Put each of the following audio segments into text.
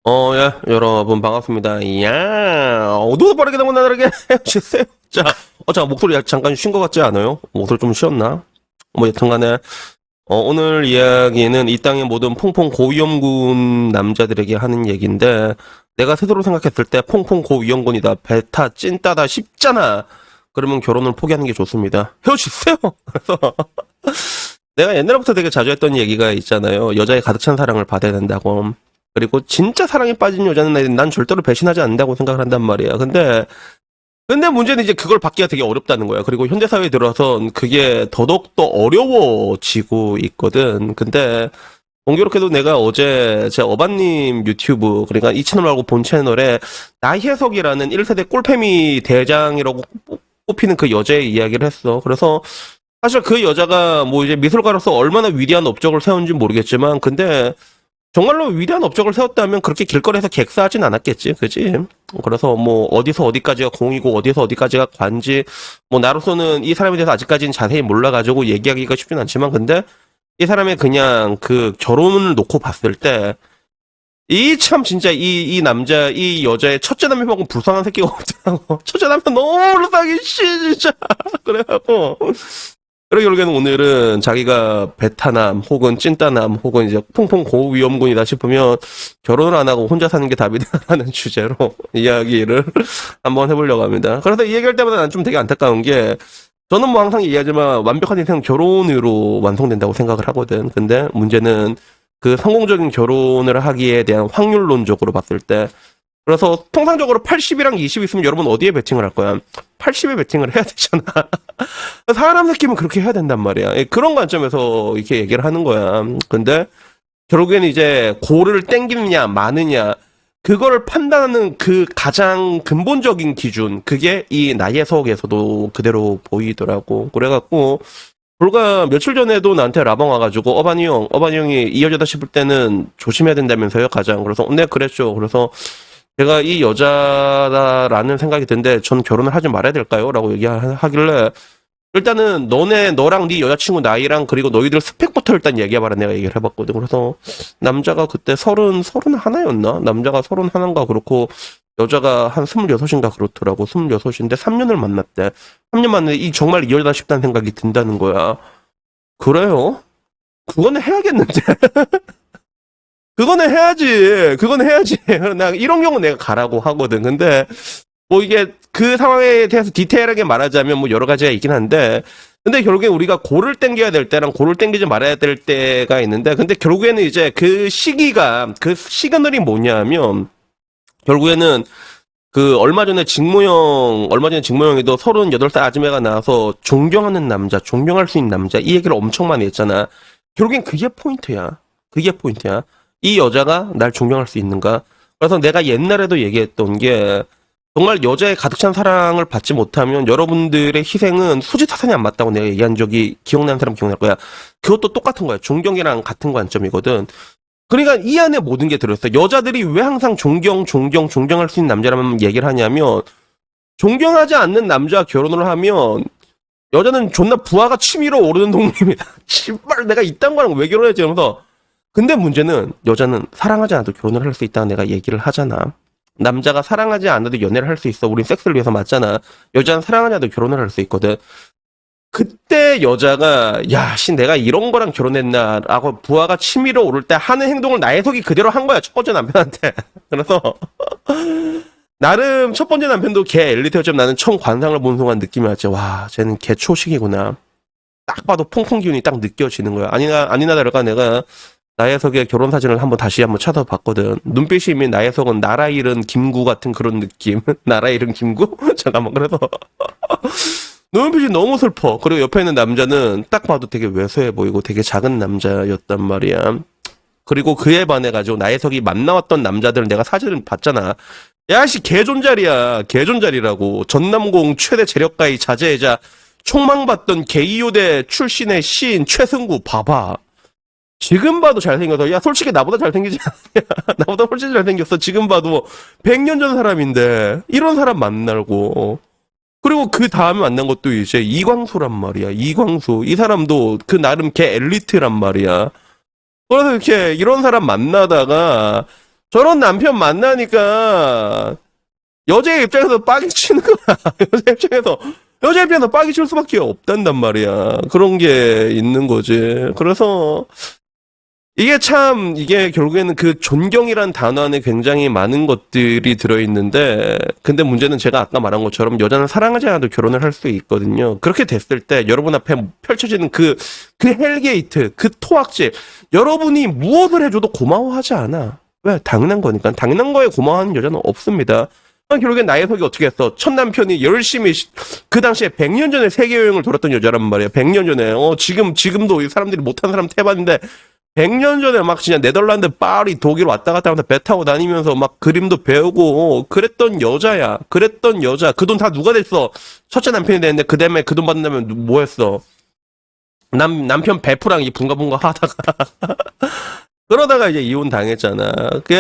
예, 여러분 반갑습니다. 이야, 어두워 빠르게 너무 나다르게 헤어지세요. 자, 잠깐 목소리 잠깐 쉰 것 같지 않아요? 목소리 좀 쉬었나? 뭐 여튼간에 오늘 이야기는 이 땅의 모든 퐁퐁 고위험군 남자들에게 하는 얘기인데 내가 스스로 생각했을 때 퐁퐁 고위험군이다, 베타, 찐따다 싶잖아. 그러면 결혼을 포기하는 게 좋습니다. 헤어지세요. 그래서 내가 옛날부터 되게 자주 했던 얘기가 있잖아요. 여자의 가득 찬 사랑을 받아야 된다고. 그리고 진짜 사랑에 빠진 여자는 난 절대로 배신하지 않는다고 생각을 한단 말이야. 근데 문제는 이제 그걸 받기가 되게 어렵다는 거야. 그리고 현대사회에 들어선 그게 더더욱더 어려워지고 있거든. 근데 공교롭게도 내가 어제 제 어반님 유튜브, 그러니까 이 채널 말고 본 채널에 나혜석이라는 1세대 꿀패미 대장이라고 꼽히는 그 여자의 이야기를 했어. 그래서 사실 그 여자가 뭐 이제 미술가로서 얼마나 위대한 업적을 세운지 모르겠지만, 근데 정말로 위대한 업적을 세웠다면 그렇게 길거리에서 객사하진 않았겠지, 그지? 그래서 뭐 어디서 어디까지가 공이고 어디서 어디까지가 관지, 뭐 나로서는 이 사람에 대해서 아직까지는 자세히 몰라가지고 얘기하기가 쉽진 않지만, 근데 이 사람의 그냥 그 결혼을 놓고 봤을 때 이 참 진짜 이 남자 이 여자의 첫째 남편만큼 불쌍한 새끼가 없더라고. 첫째 남편 너무 불쌍해 씨 진짜. 그래갖고 그리고 결국에는 오늘은 자기가 베타남 혹은 찐따남 혹은 이제 퐁퐁 고위험군이다 싶으면 결혼을 안 하고 혼자 사는 게 답이다라는 주제로 이야기를 한번 해보려고 합니다. 그래서 이 얘기할 때마다 난 좀 되게 안타까운 게, 저는 뭐 항상 얘기하지만 완벽한 인생은 결혼으로 완성된다고 생각을 하거든. 근데 문제는 그 성공적인 결혼을 하기에 대한 확률론적으로 봤을 때, 그래서 통상적으로 80이랑 20 있으면 여러분 어디에 베팅을 할 거야? 80에 베팅을 해야 되잖아. 사람 느낌은 그렇게 해야 된단 말이야. 그런 관점에서 이렇게 얘기를 하는 거야. 근데 결국에는 이제 고를 땡기느냐 마느냐, 그거를 판단하는 그 가장 근본적인 기준, 그게 이 나예석에서도 그대로 보이더라고. 그래갖고 불과 며칠 전에도 나한테 라방 와가지고 어반이 형이 이 여자다 싶을 때는 조심해야 된다면서요, 가장. 그래서 네, 그랬죠. 그래서 제가 이 여자다라는 생각이 드는데 전 결혼을 하지 말아야 될까요? 라고 얘기하길래, 일단은 너랑 네 여자친구 나이랑 그리고 너희들 스펙부터 일단 얘기해봐라, 내가 얘기를 해봤거든. 그래서 남자가 그때 서른 하나였나? 남자가 서른 하나인가 그렇고 여자가 한 26인가 그렇더라고. 26인데 3년을 만났대. 3년 만에 정말 이 여자다 싶다는 생각이 든다는 거야. 그래요? 그거는 해야겠는데. 그거는 해야지. 그거는 해야지. 나 이런 경우 내가 가라고 하거든. 근데 뭐 이게 그 상황에 대해서 디테일하게 말하자면 뭐 여러 가지가 있긴 한데, 근데 결국에 우리가 골을 땡겨야 될 때랑 골을 땡기지 말아야 될 때가 있는데, 근데 결국에는 이제 그 시기가, 그 시그널이 뭐냐면, 결국에는 그 얼마 전에 직모형이도 38살 아줌마가 나와서 존경하는 남자, 존경할 수 있는 남자, 이 얘기를 엄청 많이 했잖아. 결국엔 그게 포인트야. 그게 포인트야. 이 여자가 날 존경할 수 있는가? 그래서 내가 옛날에도 얘기했던 게, 정말 여자의 가득 찬 사랑을 받지 못하면 여러분들의 희생은 수지타산이 안 맞다고 내가 얘기한 적이 기억나는 사람 기억날 거야. 그것도 똑같은 거야. 존경이랑 같은 관점이거든. 그러니까 이 안에 모든 게 들어있어. 여자들이 왜 항상 존경할 수 있는 남자라면 얘기를 하냐면, 존경하지 않는 남자와 결혼을 하면 여자는 존나 부하가 치밀어 오르는 독립이다. 씨발 내가 이딴 거랑 왜 결혼했지? 이러면서. 근데 문제는 여자는 사랑하지 않아도 결혼을 할 수 있다고 내가 얘기를 하잖아. 남자가 사랑하지 않아도 연애를 할 수 있어. 우린 섹스를 위해서 맞잖아. 여자는 사랑하지 않아도 결혼을 할 수 있거든. 그때 여자가 야, 씨 내가 이런 거랑 결혼했나라고 부하가 치밀어 오를 때 하는 행동을 나혜석이 그대로 한 거야. 첫 번째 남편한테. 그래서 나름 첫 번째 남편도 걔 엘리트였지만 나는 처음 관상을 본 순간 느낌이 왔지. 와, 쟤는 개 초식이구나. 딱 봐도 퐁퐁 기운이 딱 느껴지는 거야. 아니나 다를까 내가 나혜석의 결혼 사진을 다시 한번 찾아봤거든. 눈빛이 이미 나혜석은 나라 잃은 김구 같은 그런 느낌. 나라 잃은 김구? 잠깐만. 그래서 눈빛이 너무 슬퍼. 그리고 옆에 있는 남자는 딱 봐도 되게 왜소해 보이고 되게 작은 남자였단 말이야. 그리고 그에 반해가지고 나혜석이 만나왔던 남자들을 내가 사진을 봤잖아. 야씨 개존잘이야. 개존잘이라고. 전남공 최대 재력가의 자제이자 총망받던 게이요대 출신의 시인 최승구 봐봐. 지금 봐도 잘생겨서, 야 솔직히 나보다 잘생기지 않냐. 나보다 훨씬 잘생겼어. 지금 봐도 100년 전 사람인데 이런 사람 만나고. 그리고 그 다음에 만난 것도 이제 이광수란 말이야. 이광수. 이 사람도 그 나름 걔 엘리트란 말이야. 그래서 이렇게 이런 사람 만나다가 저런 남편 만나니까 여자의 입장에서 빡이 치는 거야. 여자 입장에서 빡이 칠 수밖에 없단단 말이야. 그런 게 있는 거지. 그래서 이게 참, 이게 결국에는 그 존경이란 단어 안에 굉장히 많은 것들이 들어있는데, 근데 문제는 제가 아까 말한 것처럼 여자는 사랑하지 않아도 결혼을 할 수 있거든요. 그렇게 됐을 때 여러분 앞에 펼쳐지는 그 헬게이트, 그 토악질, 여러분이 무엇을 해줘도 고마워하지 않아. 왜? 당연한 거니까. 당연한 거에 고마워하는 여자는 없습니다. 결국엔 나혜석이 어떻게 했어? 첫 남편이 열심히 그 당시에 100년 전에 세계 여행을 돌았던 여자란 말이야. 100년 전에. 지금도 이 사람들이 못한 사람 태봤는데 100년 전에 막 진짜 네덜란드, 파리, 독일 왔다 갔다 하면서 배 타고 다니면서 막 그림도 배우고 그랬던 여자야. 그랬던 여자. 그 돈 다 누가 냈어? 첫째 남편이 됐는데 그 다음에 그 돈 받는다면 뭐 했어? 남편 베프랑 이 붕가붕가 하다가 그러다가 이제 이혼 당했잖아.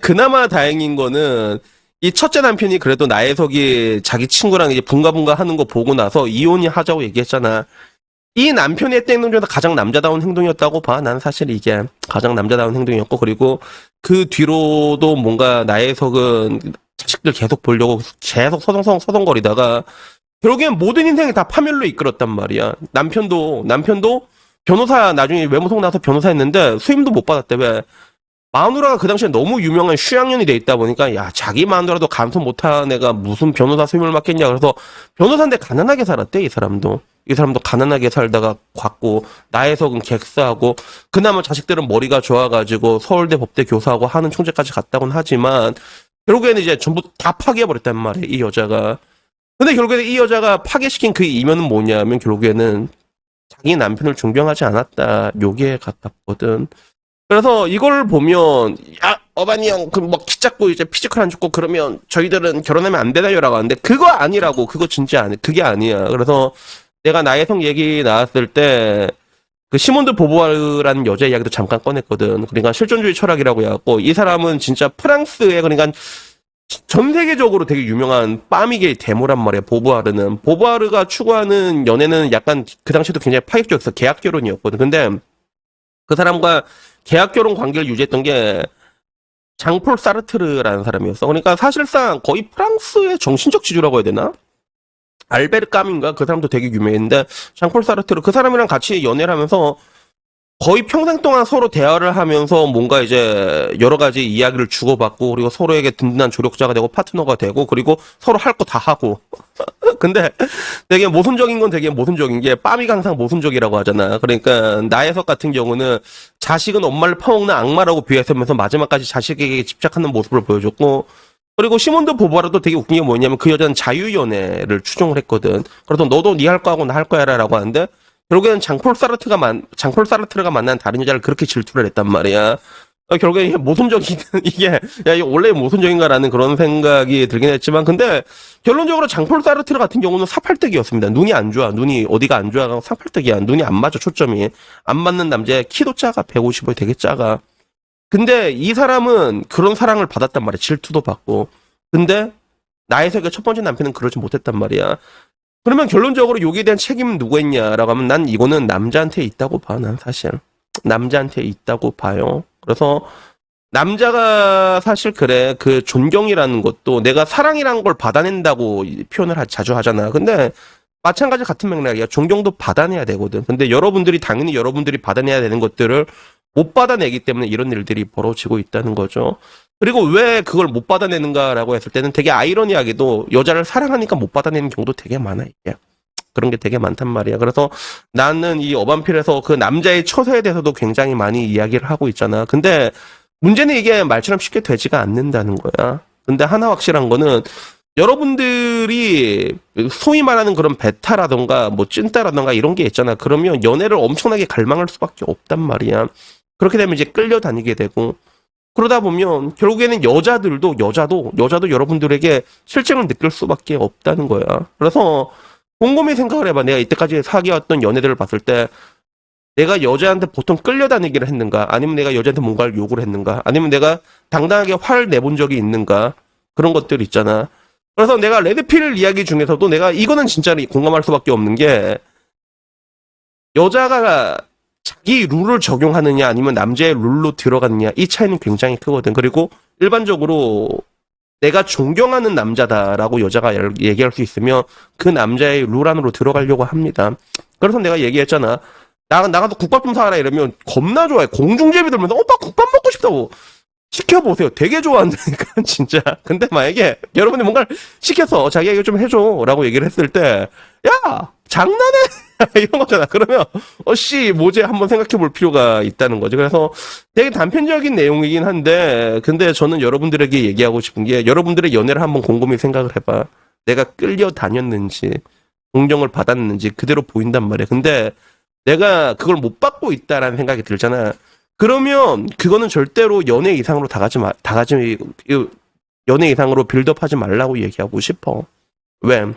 그나마 다행인 거는 이 첫째 남편이 그래도 나혜석이 자기 친구랑 이제 붕가붕가 하는 거 보고 나서 이혼이 하자고 얘기했잖아. 이 남편의 했던 행동 중에서 가장 남자다운 행동이었다고 봐. 난 사실 이게 가장 남자다운 행동이었고, 그리고 그 뒤로도 뭔가 나혜석은 자식들 계속 보려고 계속 서성거리다가 결국엔 모든 인생이 다 파멸로 이끌었단 말이야. 남편도 변호사 나중에 외모성 나서 변호사 했는데 수임도 못 받았대. 왜? 마누라가 그 당시에 너무 유명한 휴양년이 돼 있다 보니까 야 자기 마누라도 감속 못한 애가 무슨 변호사 수임을 맡겠냐. 그래서 변호사인데 가난하게 살았대. 이 사람도 가난하게 살다가 갔고 나혜석은 객사하고 그나마 자식들은 머리가 좋아가지고 서울대 법대 교사하고 하는 총재까지 갔다고는 하지만 결국에는 이제 전부 다 파괴해버렸단 말이야. 이 여자가. 근데 결국에는 이 여자가 파괴시킨 그 이면은 뭐냐면 결국에는 자기 남편을 존경하지 않았다. 요게 같았거든. 그래서 이걸 보면 야 어반이 형 그 뭐 키 작고 이제 피지컬 안 좋고 그러면 저희들은 결혼하면 안 되나요라고 하는데 그거 아니라고. 그거 진짜 아니. 그게 아니야. 그래서 내가 나혜성 얘기 나왔을 때 그 시몬드 보부아르라는 여자 이야기도 잠깐 꺼냈거든. 그러니까 실존주의 철학이라고 해갖고 이 사람은 진짜 프랑스의 그러니까 전 세계적으로 되게 유명한 빠미게의 데모란 말이야. 보부아르가 추구하는 연애는 약간 그 당시에도 굉장히 파격적이었어. 계약 결혼이었거든. 근데 그 사람과 계약 결혼 관계를 유지했던 게 장폴 사르트르라는 사람이었어. 그러니까 사실상 거의 프랑스의 정신적 지주라고 해야 되나? 알베르 까민가? 그 사람도 되게 유명했는데 장폴 사르트르 그 사람이랑 같이 연애를 하면서 거의 평생 동안 서로 대화를 하면서 뭔가 이제 여러 가지 이야기를 주고받고 그리고 서로에게 든든한 조력자가 되고 파트너가 되고 그리고 서로 할 거 다 하고 근데 되게 모순적인 건 되게 모순적인 게 빠미가 항상 모순적이라고 하잖아. 그러니까 나혜석 같은 경우는 자식은 엄마를 퍼먹는 악마라고 비유했으면서 마지막까지 자식에게 집착하는 모습을 보여줬고 그리고 시몬드 보바르도 되게 웃긴 게 뭐냐면 그 여자는 자유연애를 추종을 했거든. 그래서 너도 네 할 거 하고 나 할 거야 라고 하는데 결국에는 장폴 사르트르가 만난 다른 여자를 그렇게 질투를 했단 말이야. 결국에 이게 모순적인, 이게 원래 모순적인가라는 그런 생각이 들긴 했지만, 근데, 결론적으로 장폴 사르트르 같은 경우는 사팔뜨기였습니다. 눈이 안 좋아. 눈이 어디가 안 좋아. 사팔뜨기야. 눈이 안 맞아, 초점이. 안 맞는 남자애 키도 작아. 150이 되게 작아. 근데 이 사람은 그런 사랑을 받았단 말이야. 질투도 받고. 근데, 나혜석의 첫 번째 남편은 그러지 못했단 말이야. 그러면 결론적으로 여기에 대한 책임은 누가 있냐라고 하면 난 이거는 남자한테 있다고 봐. 난 사실 남자한테 있다고 봐요. 그래서 남자가 사실 그래 그 존경이라는 것도 내가 사랑이라는 걸 받아낸다고 표현을 자주 하잖아. 근데 마찬가지 같은 맥락이야. 존경도 받아내야 되거든. 근데 당연히 여러분들이 받아내야 되는 것들을 못 받아내기 때문에 이런 일들이 벌어지고 있다는 거죠. 그리고 왜 그걸 못 받아내는가라고 했을 때는 되게 아이러니하게도 여자를 사랑하니까 못 받아내는 경우도 되게 많아, 이게. 그런 게 되게 많단 말이야. 그래서 나는 이 어반필에서 그 남자의 처세에 대해서도 굉장히 많이 이야기를 하고 있잖아. 근데 문제는 이게 말처럼 쉽게 되지가 않는다는 거야. 근데 하나 확실한 거는 여러분들이 소위 말하는 그런 베타라던가 뭐 찐따라던가 이런 게 있잖아. 그러면 연애를 엄청나게 갈망할 수밖에 없단 말이야. 그렇게 되면 이제 끌려다니게 되고 그러다 보면 결국에는 여자도 여러분들에게 실증을 느낄 수밖에 없다는 거야. 그래서 곰곰이 생각을 해봐. 내가 이때까지 사귀었던 연애들을 봤을 때 내가 여자한테 보통 끌려다니기를 했는가? 아니면 내가 여자한테 뭔가를 요구를 했는가? 아니면 내가 당당하게 화를 내본 적이 있는가? 그런 것들 있잖아. 그래서 내가 레드필 이야기 중에서도 내가 이거는 진짜 공감할 수밖에 없는 게 여자가 자기 룰을 적용하느냐 아니면 남자의 룰로 들어가느냐 이 차이는 굉장히 크거든. 그리고 일반적으로 내가 존경하는 남자다라고 여자가 얘기할 수 있으면 그 남자의 룰 안으로 들어가려고 합니다. 그래서 내가 얘기했잖아. 나가서 국밥 좀 사라 이러면 겁나 좋아해. 공중제비 들면서 오빠 국밥 먹고 싶다고 시켜보세요. 되게 좋아한다니까 진짜. 근데 만약에 여러분이 뭔가를 시켜서 자기가 이거 좀 해줘 라고 얘기를 했을 때 야 장난해 이런 거잖아. 그러면 씨 뭐지 한번 생각해 볼 필요가 있다는 거지. 그래서 되게 단편적인 내용이긴 한데 근데 저는 여러분들에게 얘기하고 싶은 게 여러분들의 연애를 한번 곰곰이 생각을 해봐. 내가 끌려다녔는지 동정을 받았는지 그대로 보인단 말이야. 근데 내가 그걸 못 받고 있다라는 생각이 들잖아. 그러면 그거는 절대로 연애 이상으로 연애 이상으로 빌드업하지 말라고 얘기하고 싶어. 왜?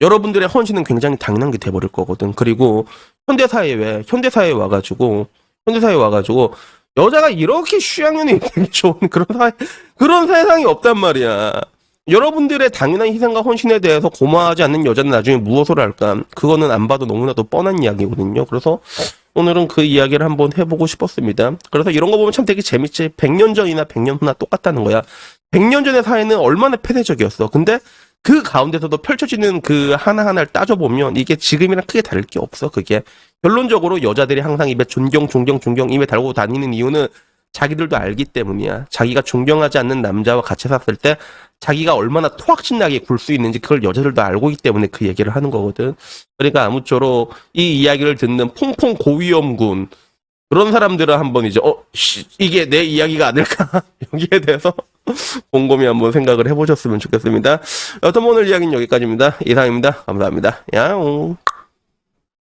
여러분들의 헌신은 굉장히 당연한 게 돼버릴 거거든. 그리고 현대사회에 와가지고 여자가 이렇게 취향연이 되게 좋은 그런 세상이 없단 말이야. 여러분들의 당연한 희생과 헌신에 대해서 고마워하지 않는 여자는 나중에 무엇을 할까? 그거는 안 봐도 너무나도 뻔한 이야기거든요. 그래서 오늘은 그 이야기를 한번 해보고 싶었습니다. 그래서 이런 거 보면 참 되게 재밌지. 100년 전이나 100년 후나 똑같다는 거야. 100년 전의 사회는 얼마나 폐쇄적이었어. 근데 그 가운데서도 펼쳐지는 그 하나하나를 따져보면 이게 지금이랑 크게 다를 게 없어. 그게 결론적으로 여자들이 항상 입에 존경 입에 달고 다니는 이유는 자기들도 알기 때문이야. 자기가 존경하지 않는 남자와 같이 샀을 때 자기가 얼마나 토악질나게 굴 수 있는지 그걸 여자들도 알고 있기 때문에 그 얘기를 하는 거거든. 그러니까 아무쪼록 이 이야기를 듣는 퐁퐁 고위험군 그런 사람들은 한번 이제 이게 내 이야기가 아닐까 여기에 대해서 곰곰이 한번 생각을 해보셨으면 좋겠습니다. 여튼 오늘 이야기는 여기까지입니다. 이상입니다. 감사합니다. 야옹.